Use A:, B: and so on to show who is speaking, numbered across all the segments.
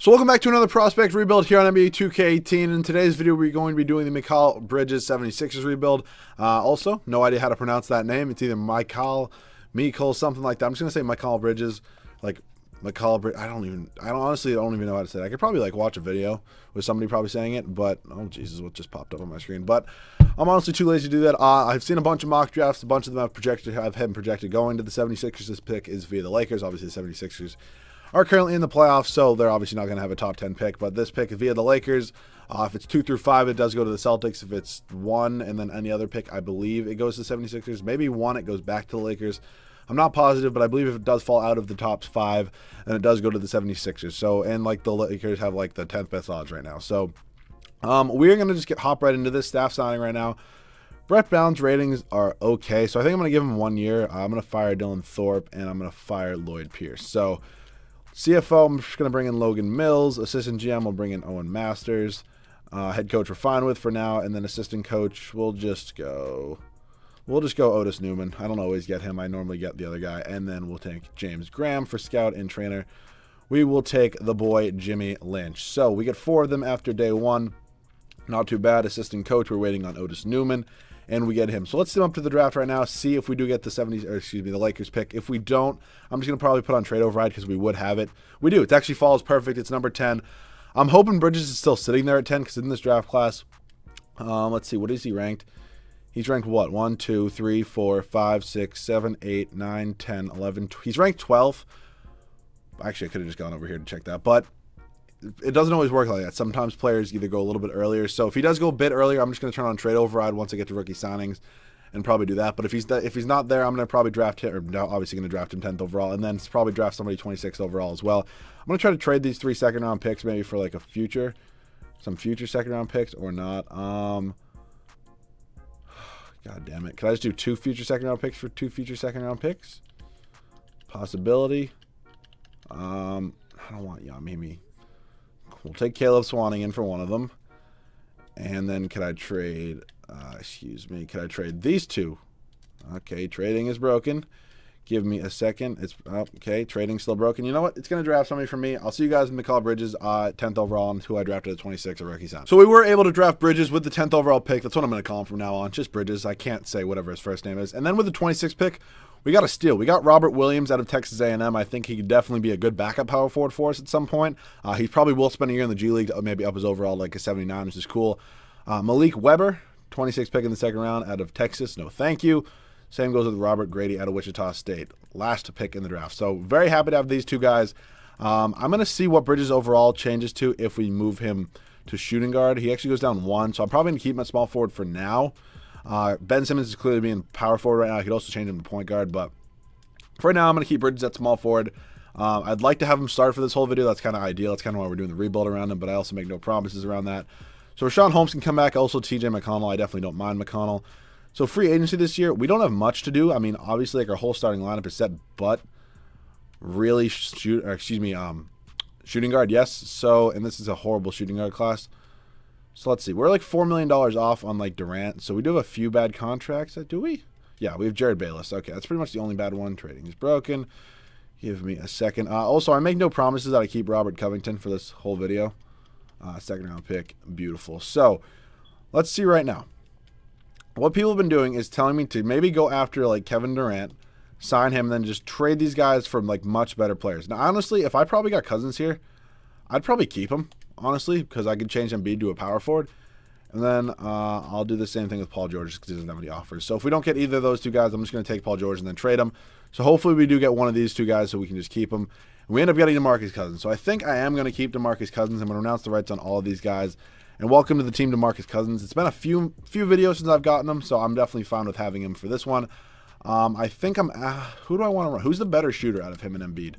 A: So welcome back to another prospect rebuild here on NBA 2K18. In today's video, we're going to be doing the Mikal Bridges 76ers rebuild. Also, no idea how to pronounce that name. It's either Mikal, something like that. I'm just going to say Mikal Bridges, like Mikal Bridges. I honestly don't even know how to say it. I could probably like watch a video with somebody probably saying it, but oh Jesus, what just popped up on my screen. But I'm honestly too lazy to do that. I've seen a bunch of mock drafts. A bunch of them have him projected going to the 76ers. This pick is via the Lakers. Obviously, the 76ers are currently in the playoffs, so they're obviously not going to have a top 10 pick. But this pick is via the Lakers. If it's 2 through 5, it does go to the Celtics. If it's 1 and then any other pick, I believe it goes to the 76ers. Maybe 1, it goes back to the Lakers. I'm not positive, but I believe if it does fall out of the top 5, then it does go to the 76ers. So, and like the Lakers have like the 10th best odds right now. So, we're going to just hop right into this staff signing right now. Brett Brown's ratings are okay, so I think I'm going to give him 1 year. I'm going to fire Dylan Thorpe, and I'm going to fire Lloyd Pierce. So, CFO, I'm just going to bring in Logan Mills. Assistant GM, we'll bring in Owen Masters. Head coach, we're fine with for now. And then assistant coach, we'll just go Otis Newman. I don't always get him. I normally get the other guy. And then we'll take James Graham for scout and trainer. We will take the boy Jimmy Lynch. So we get 4 of them after day 1. Not too bad. Assistant coach, we're waiting on Otis Newman. And we get him. So let's sim up to the draft right now, see if we do get the Lakers pick. If we don't, I'm just going to probably put on trade override because we would have it. We do. It actually falls perfect. It's number 10. I'm hoping Bridges is still sitting there at 10 because in this draft class, let's see, what is he ranked? He's ranked what? 1, 2, 3, 4, 5, 6, 7, 8, 9, 10, 11. He's ranked 12th. Actually, I could have just gone over here to check that, but it doesn't always work like that. Sometimes players either go a little bit earlier. So if he does go a bit earlier, I'm just going to turn on trade override once I get to rookie signings and probably do that. But if he's not there, I'm going to probably draft him, or obviously going to draft him 10th overall, and then probably draft somebody 26th overall as well. I'm going to try to trade these 3 second-round picks maybe for like some future second-round picks or not. God damn it. Could I just do 2 future second-round picks for 2 future second-round picks? Possibility. I don't want Yamimi. We'll take Caleb Swanning for one of them. And then could I trade, could I trade these 2? Okay, trading is broken. Give me a second. It's okay, trading's still broken. You know what? It's going to draft somebody for me. I'll see you guys in Mikal Bridges, 10th overall, and who I drafted at 26 at rookie sign. So we were able to draft Bridges with the 10th overall pick. That's what I'm going to call him from now on. Just Bridges. I can't say whatever his first name is. And then with the 26th pick, we got a steal. We got Robert Williams out of Texas A&M. I think he could definitely be a good backup power forward for us at some point. He probably will spend a year in the G League, maybe up his overall like a 79, which is cool. Malik Weber, 26th pick in the 2nd round out of Texas. No, thank you. Same goes with Robert Grady out of Wichita State. Last pick in the draft. So very happy to have these 2 guys. I'm going to see what Bridges overall changes to if we move him to shooting guard. He actually goes down 1, so I'm probably going to keep him at small forward for now. Ben Simmons is clearly being power forward right now. I could also change him to point guard, but for now, I'm going to keep Bridges at small forward. I'd like to have him start for this whole video. That's kind of ideal. That's kind of why we're doing the rebuild around him, but I also make no promises around that. So Rashawn Holmes can come back. Also, TJ McConnell. I definitely don't mind McConnell. So free agency this year, we don't have much to do. I mean, obviously, like our whole starting lineup is set, but really shooting guard, yes. So, and this is a horrible shooting guard class. So let's see. We're like $4 million off on like Durant. So we do have a few bad contracts. Do we? Yeah, we have Jared Bayless. Okay, that's pretty much the only bad one. Trading is broken. Give me a second. Also, I make no promises that I keep Robert Covington for this whole video. 2nd round pick. Beautiful. So let's see right now. What people have been doing is telling me to maybe go after like Kevin Durant, sign him, and then just trade these guys for like much better players. Now, honestly, if I probably got Cousins here, I'd probably keep him, honestly, because I could change Embiid to a power forward. And then I'll do the same thing with Paul George because he doesn't have any offers. So if we don't get either of those 2 guys, I'm just going to take Paul George and then trade him. So hopefully we do get one of these 2 guys so we can just keep him. And we end up getting DeMarcus Cousins. So I think I am going to keep DeMarcus Cousins. I'm going to announce the rights on all of these guys. And welcome to the team, DeMarcus Cousins. It's been a few videos since I've gotten him, so I'm definitely fine with having him for this one. I think who do I want to run? Who's the better shooter out of him and Embiid?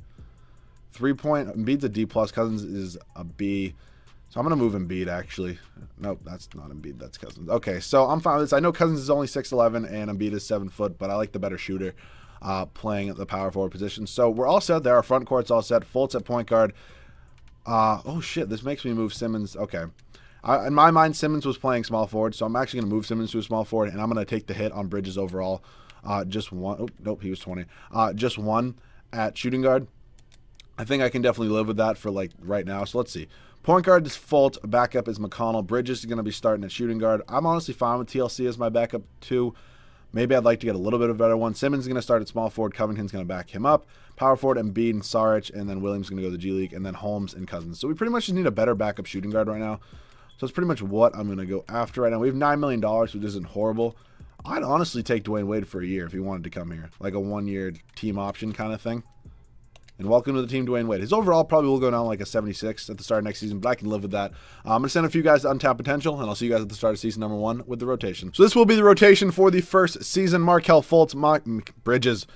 A: 3-point, Embiid's a D+, Cousins is a B. So I'm going to move Embiid, actually. Nope, that's not Embiid, that's Cousins. Okay, so I'm fine with this. I know Cousins is only 6'11", and Embiid is 7 foot, but I like the better shooter playing at the power forward position. So we're all set there. Our front court's all set. Fultz at point guard. Oh, shit, this makes me move Simmons. Okay. In my mind, Simmons was playing small forward, so I'm actually going to move Simmons to a small forward, and I'm going to take the hit on Bridges overall. Just 1. Oh, nope, he was 20. Just 1 at shooting guard. I think I can definitely live with that for like right now. So let's see. Point guard is Fultz. Backup is McConnell. Bridges is going to be starting at shooting guard. I'm honestly fine with TLC as my backup too. Maybe I'd like to get a little bit of a better one. Simmons is going to start at small forward. Covington's going to back him up. Power forward, Embiid and Saric. And then Williams is going to go to the G League. And then Holmes and Cousins. So we pretty much just need a better backup shooting guard right now. So it's pretty much what I'm going to go after right now. We have $9 million, which isn't horrible. I'd honestly take Dwayne Wade for a year if he wanted to come here. Like a one-year team option kind of thing. And welcome to the team, Dwayne Wade. His overall probably will go down like a 76 at the start of next season, but I can live with that. I'm going to send a few guys to untapped potential, and I'll see you guys at the start of season number 1 with the rotation. So this will be the rotation for the first season. Markelle Fultz, Bridges,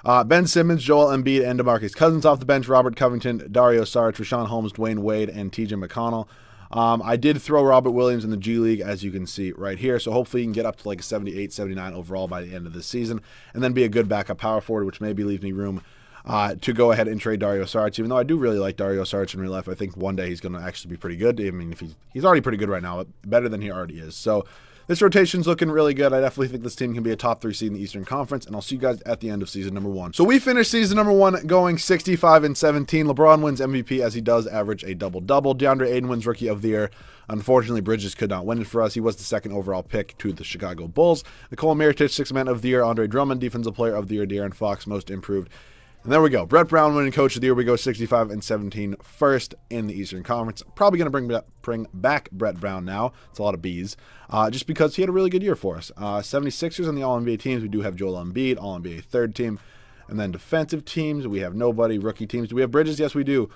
A: Ben Simmons, Joel Embiid, and DeMarcus Cousins off the bench. Robert Covington, Dario Saric, Rashawn Holmes, Dwayne Wade, and TJ McConnell. I did throw Robert Williams in the G League, as you can see right here. So hopefully you can get up to like a 78, 79 overall by the end of this season, and then be a good backup power forward, which maybe leaves me room to go ahead and trade Dario Saric, even though I do really like Dario Saric in real life. I think one day he's going to actually be pretty good. I mean, if he's already pretty good right now, better than he already is. So this rotation's looking really good. I definitely think this team can be a top 3 seed in the Eastern Conference, and I'll see you guys at the end of season number 1. So we finished season number 1 going 65-17. LeBron wins MVP as he does average a double-double. DeAndre Ayton wins Rookie of the Year. Unfortunately, Bridges could not win it for us. He was the 2nd overall pick to the Chicago Bulls. Nikola Mirotic, 6th Man of the Year. Andre Drummond, Defensive Player of the Year. De'Aaron Fox, Most Improved. And there we go. Brett Brown winning Coach of the Year. We go 65-17, first in the Eastern Conference. Probably going to bring back Brett Brown now. It's a lot of B's. Just because he had a really good year for us. 76ers on the All-NBA teams. We do have Joel Embiid, All-NBA 3rd team. And then defensive teams, we have nobody. Rookie teams, do we have Bridges? Yes, we do.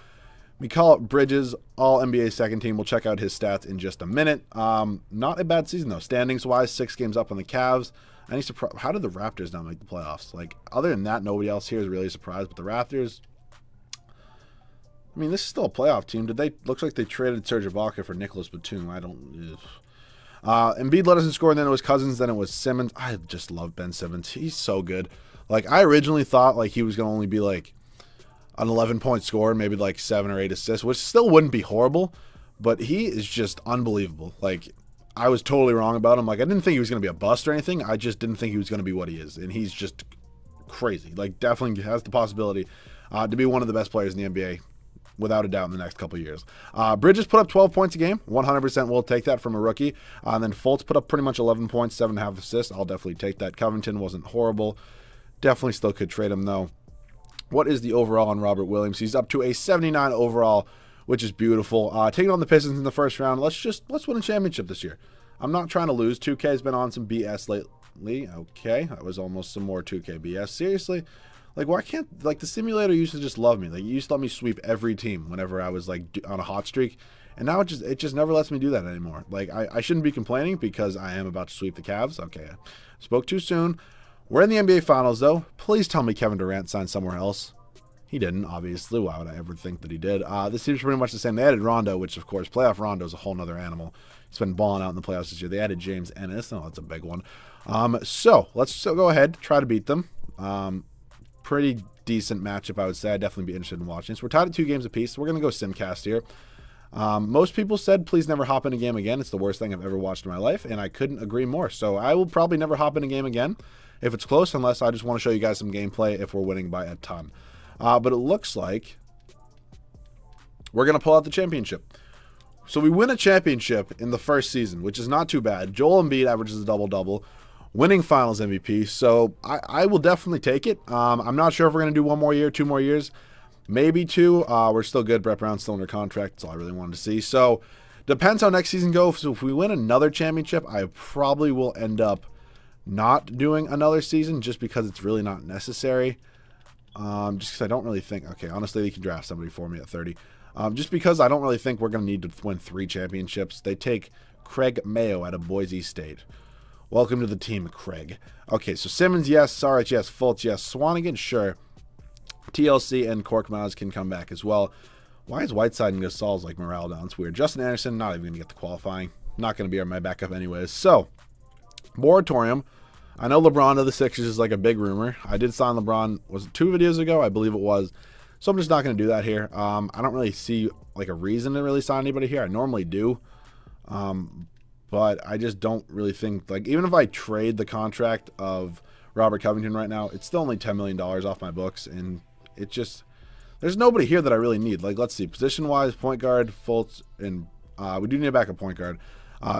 A: Mikal Bridges, All-NBA 2nd team. We'll check out his stats in just a minute. Not a bad season, though. Standings-wise, 6 games up on the Cavs. Any surprise? How did the Raptors not make the playoffs? Like, other than that, nobody else here is really surprised. But the Raptors, I mean, this is still a playoff team. Looks like they traded Serge Ibaka for Nicholas Batum. I don't. Embiid led us in score, and then it was Cousins, then it was Simmons. I just love Ben Simmons. He's so good. Like, I originally thought like he was gonna only be like an 11-point scorer, maybe like 7 or 8 assists, which still wouldn't be horrible. But he is just unbelievable. Like, I was totally wrong about him. Like, I didn't think he was going to be a bust or anything. I just didn't think he was going to be what he is. And he's just crazy. Like, definitely has the possibility to be one of the best players in the NBA, without a doubt, in the next couple of years. Bridges put up 12 points a game. 100% will take that from a rookie. And then Fultz put up pretty much 11 points, 7.5 assists. I'll definitely take that. Covington wasn't horrible. Definitely still could trade him, though. What is the overall on Robert Williams? He's up to a 79 overall, which is beautiful. Taking on the Pistons in the first round. Let's win a championship this year. I'm not trying to lose. 2K has been on some BS lately. Okay, that was almost some more 2K BS. Seriously, like, why can't, like, the simulator used to just love me. Like, it used to let me sweep every team whenever I was like on a hot streak, and now it just never lets me do that anymore. Like, I shouldn't be complaining because I am about to sweep the Cavs. Okay, I spoke too soon. We're in the NBA Finals, though. Please tell me Kevin Durant signed somewhere else. He didn't, obviously. Why would I ever think that he did? This seems pretty much the same. They added Rondo, which, of course, playoff Rondo is a whole nother animal. He's been balling out in the playoffs this year. They added James Ennis. Oh, that's a big one. So let's go ahead, try to beat them. Pretty decent matchup, I would say. I'd definitely be interested in watching. So we're tied at 2 games apiece. So we're going to go Simcast here. Most people said, please never hop in a game again. It's the worst thing I've ever watched in my life, and I couldn't agree more. So I will probably never hop in a game again if it's close, unless I just want to show you guys some gameplay if we're winning by a ton. But it looks like we're going to pull out the championship. So we win a championship in the first season, which is not too bad. Joel Embiid averages a double-double, winning finals MVP. So I will definitely take it. I'm not sure if we're going to do 1 more year, 2 more years, maybe 2. We're still good. Brett Brown's still under contract. That's all I really wanted to see. So depends how next season goes. So if we win another championship, I probably will end up not doing another season just because it's really not necessary. Just because I don't really think, okay, honestly, they can draft somebody for me at 30. Just because I don't really think we're going to need to win 3 championships. They take Craig Mayo out of Boise State. Welcome to the team, Craig. Okay, so Simmons, yes. Saric, yes. Fultz, yes. Swanigan, sure. TLC and Korkmaz can come back as well. Why is Whiteside and Gasol's like morale down? It's weird. Justin Anderson, not even going to get the qualifying. Not going to be my backup anyways. So, moratorium. I know LeBron to the Sixers is like a big rumor. I did sign LeBron, was it 2 videos ago? I believe it was. So I'm just not going to do that here. I don't really see like a reason to really sign anybody here. I normally do. But I just don't really think, like, even if I trade the contract of Robert Covington right now, it's still only $10 million off my books. And it just, there's nobody here that I really need. Like, let's see. Position-wise, point guard, Fultz, and we do need a backup point guard.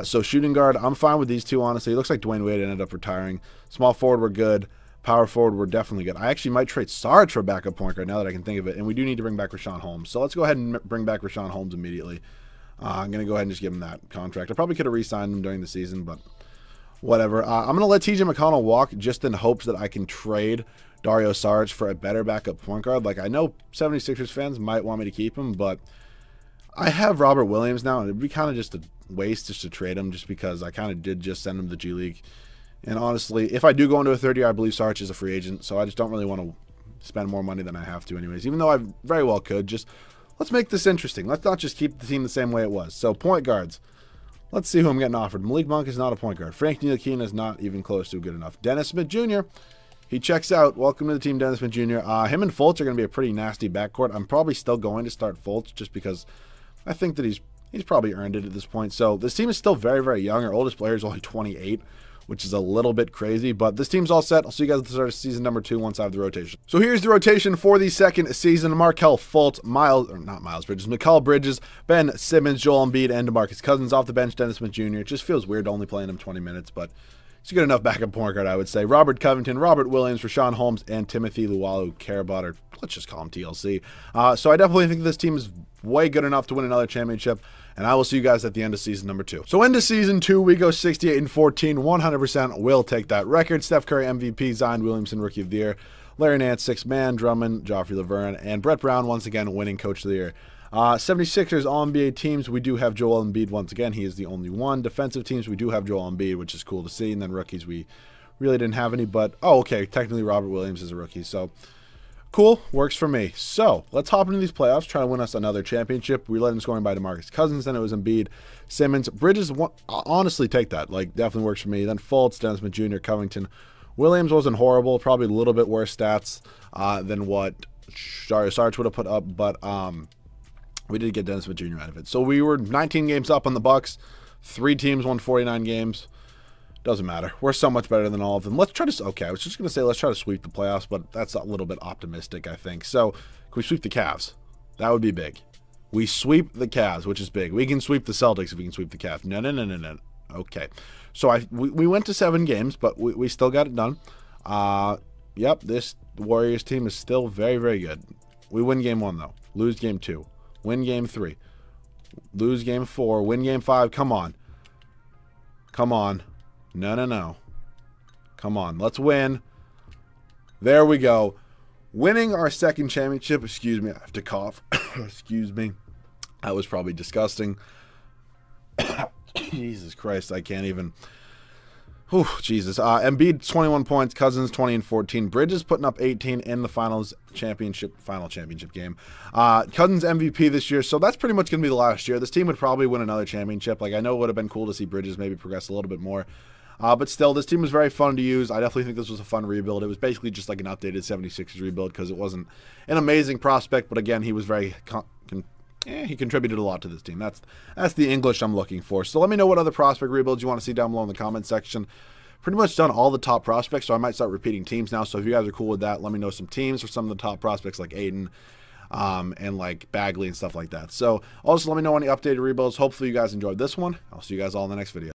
A: So shooting guard, I'm fine with these two, honestly. It looks like Dwayne Wade ended up retiring. Small forward, we're good. Power forward, we're definitely good. I actually might trade Sarge for a backup point guard now that I can think of it. And we do need to bring back Rashawn Holmes. So let's go ahead and bring back Rashawn Holmes immediately. I'm going to go ahead and just give him that contract. I probably could have re-signed him during the season, but whatever. I'm going to let TJ McConnell walk just in hopes that I can trade Dario Saric for a better backup point guard. Like, I know 76ers fans might want me to keep him, but I have Robert Williams now, and it'd be kind of just a waste just to trade him just because I kind of did just send him to the G League. And honestly, if I do go into a third year, I believe Saric is a free agent, so I just don't really want to spend more money than I have to anyways, even though I very well could. Just let's make this interesting. Let's not just keep the team the same way it was. So point guards. Let's see who I'm getting offered. Malik Monk is not a point guard. Frank Ntilikina is not even close to good enough. Dennis Smith Jr., he checks out. Welcome to the team, Dennis Smith Jr. Him and Fultz are going to be a pretty nasty backcourt. I'm probably still going to start Fultz just because I think that he's probably earned it at this point. So this team is still very, very young. Our oldest player is only 28, which is a little bit crazy. But this team's all set. I'll see you guys at the start of season number 2 once I have the rotation. So here's the rotation for the second season. Markelle Fultz, Mikal Bridges, Ben Simmons, Joel Embiid, and DeMarcus Cousins. Off the bench, Dennis Smith Jr. It just feels weird only playing him 20 minutes, but it's a good enough backup point guard, I would say. Robert Covington, Robert Williams, Rashawn Holmes, and Timothy Luwalu-Cabarrot, or let's just call him TLC. So I definitely think this team is way good enough to win another championship, and I will see you guys at the end of season number 2. So into season 2, we go 68-14, 100% will take that record. Steph Curry MVP, Zion Williamson Rookie of the Year, Larry Nance 6th Man, Drummond, Joffrey Laverne, and Brett Brown once again winning Coach of the Year. 76ers All-NBA teams, we do have Joel Embiid once again. He is the only one. Defensive teams, we do have Joel Embiid, which is cool to see. And then rookies, we really didn't have any. But, oh, okay, technically Robert Williams is a rookie. So, cool, works for me. So, let's hop into these playoffs, try to win us another championship. We led in scoring by DeMarcus Cousins. Then it was Embiid, Simmons. Bridges, honestly, take that. Like, definitely works for me. Then Fultz, Dennis Smith Jr., Covington. Williams wasn't horrible. Probably a little bit worse stats than what Dario Saric would have put up. But, we did get Dennis Smith Jr. out of it. So we were 19 games up on the Bucks. 3 teams won 49 games. Doesn't matter. We're so much better than all of them. Let's try to... Okay, I was just going to say let's try to sweep the playoffs, but that's a little bit optimistic, I think. So, can we sweep the Cavs? That would be big. We sweep the Cavs, which is big. We can sweep the Celtics if we can sweep the Cavs. No. Okay. So, we went to 7 games, but we still got it done. Yep, this Warriors team is still very, very good. We win game 1, though. Lose game 2. Win game 3. Lose game 4. Win game 5. Come on. Come on. No. Come on. Let's win. There we go. Winning our second championship. Excuse me. I have to cough. Excuse me. That was probably disgusting. Jesus Christ. I can't even... Whew, Jesus. Embiid, 21 points. Cousins, 20 and 14. Bridges putting up 18 in the final championship game. Cousins MVP this year, so that's pretty much going to be the last year. This team would probably win another championship. Like, I know it would have been cool to see Bridges maybe progress a little bit more. But still, this team was very fun to use. I definitely think this was a fun rebuild. It was basically just like an updated 76ers rebuild because it wasn't an amazing prospect, but again, he was very... he contributed a lot to this team. That's the English I'm looking for. So let me know what other prospect rebuilds you want to see down below in the comment section. Pretty much done all the top prospects, so I might start repeating teams now. So if you guys are cool with that, let me know some teams for some of the top prospects like Aiden and like Bagley and stuff like that. So also let me know any updated rebuilds. Hopefully you guys enjoyed this one. I'll see you guys all in the next video.